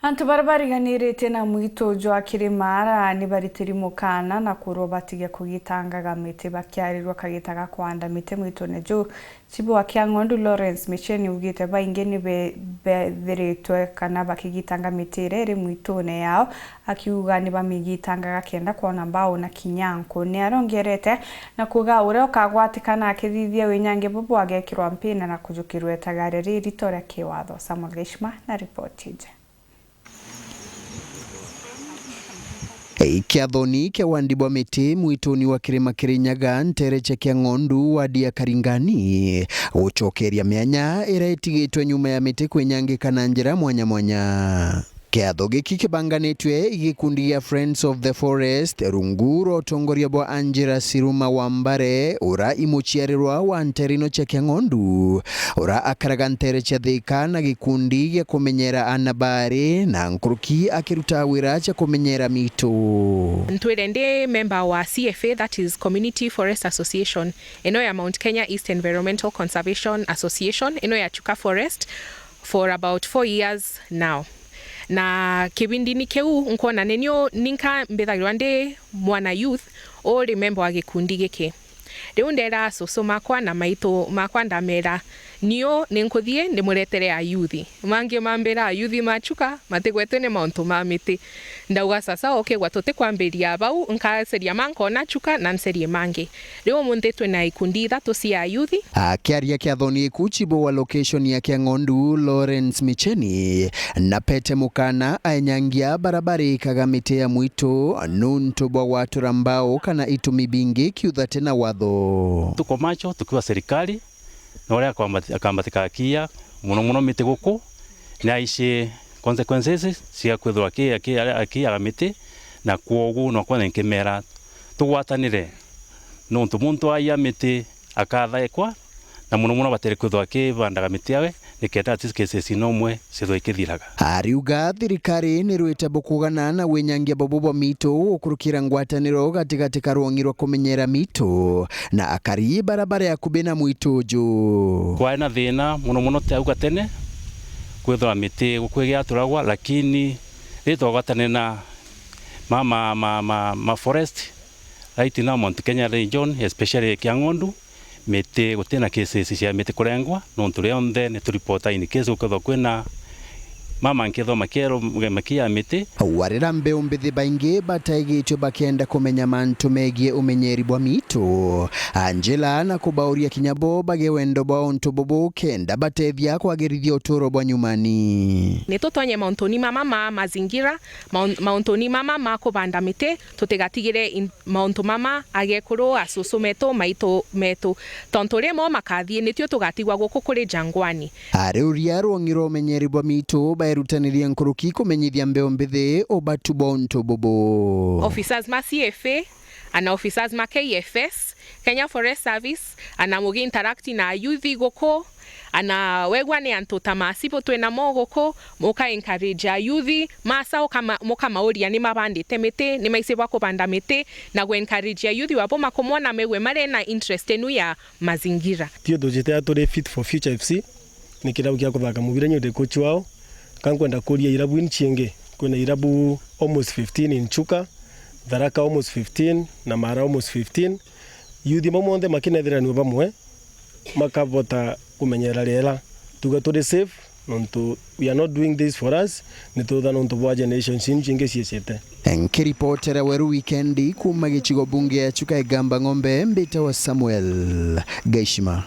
Antu barabariganirite na MUITHU jwa KIRI ni baritiri MUKANA na kuro batiga kugitangaga miti bakiarirwa kagitaga kwanda miti MUITHU nejo CIBU akia ng'ondu Lawrence Micheni ugite baingi ni bethiritwe kana bakigitanga miti iri MUITHU ne yao akiuga ni bamigitangaga kenda kuona mbao na kinyanko ni arongerete na kuga ure ukagwatikana akithithia wenyange bubu agekirwa MPINE na AKAJUKIRUA EENYANGIA ritoria KIWATHO. Samuel Gishma na ripoti. Kiathoni kia wandibwa miti mwituni wa kirima Kirinyaga ntereche kia ng'ondu wadia Karingani uchokeria mianya iraetigitwe nyuma ya miti kwenyangikana njira mwanya mwanya. Kiatho giki kibanganitwe igikundi ya Friends of the Forest runguro tongoria bwa Angela Siruma Wambare ura imuchiarirwa wa nterino cha kia ng'ondu ura akaraga ntereche thika na gikundi gya kumenyera anabari na nkuruki akiruta wira cha kumenyera MIITHU. Ntwire ndi member wa CFA, that is Community Forest Association, eno ya Mount Kenya East Environmental Conservation Association, eno ya Chuka Forest for about 4 years now. Na kibindi ni keu nkona nenyo ninka mbethagirwa ndi mwana youth o remember wa gikundi giki riu ndera soso makwa na maitho makwa ndamera niyo ninkuthie ndimuretere a youth mangi mambera youth machuka matigwetene mauntu ma miti ndauga sasa okay gwatote kwambiria bau nkaseria mankona chuka na nserie mangi riu mundetwe na ikundi thatu cia youth. Akiaria kiathoni kuchibo wa location ya kia ng'ondu Lawrence Micheni na pete mukana aenyangia barabari kagamite ya MUITHU nuntu bwa watu rambao kana itumi bingi kiutha tena watho. Tuko macho tukiwa serikali na wale akambatika kia muno miti guku na ici consequences cia kwithwa kia miti na kuogu no kwa nkemera tugwatanire nuntu muntu aya miti akathaekwa na muno batere kwithwa bandaga miti awe nikenda cases nomwe cithwe ikithiraga. Ariuga thirikari ni rwite bukugana na wenyangia bobo MIITHU ukurukira ngwataniro gatigati karwongirwa kumenyera MIITHU na akari barabara ya kubena MUITHU ju kwa ina thina muno tauga tene kwithwa miti gukwegia turagwa lakini rito gwatanena ma forest right now Mount Kenya region especially kia ng'ondu miti gutena cases cia miti kurengwa no nturi onthe ni turipota in case ukatho kwina mama nketho makero makia miti warira mbeu mbithi baingi bataigitwe bakenda kumenya mantu megie umenyeri bwa MIITHU Angela na kubauria kinyabo bage wendo bwa onto bobo kenda batethia kwagirithia uturo bwa nyumani ni tutonye mauntoni mama ma mazingira mauntoni mama ma kubanda miti tutigatigire mauntu mama agekuru asusumeto maito metu tontore mo makathie nitio tugatigwa guku kuri jangwani ariuria rwongiro umenyeri bwa MIITHU bairutaniria nkuruki kumenyithia mbeo mbithi obatu bonto bobo officers ma CFA ana officers ma KFS Kenya Forest Service ana mugi interact na youth goko ana wegwane antu tamasipo twena mogoko muka encourage youth masa kama muka mauria ni mabandite miti ni maisibwa kubanda miti na go encourage youth wapo makomona mewe mare na interest enu ya mazingira tio dojete atore fit for future FC ni kirabu kia kuthaka mubira nyode coach wao kankwenda kuria irabu inchienge kuna irabu almost 15 in Chuka Tharaka almost 15 na Mara almost 15 youth mamonde makinethira ni bamwe makavota kumenyera rera tugatore safe nonto we are not doing this for us ni to than onto bwa generation sinjinge ciecete. Nkiripotera weru weekendi kuma gichigo bunge ya Chuka Igamba Ng'ombe mbita wa Samuel Gishma.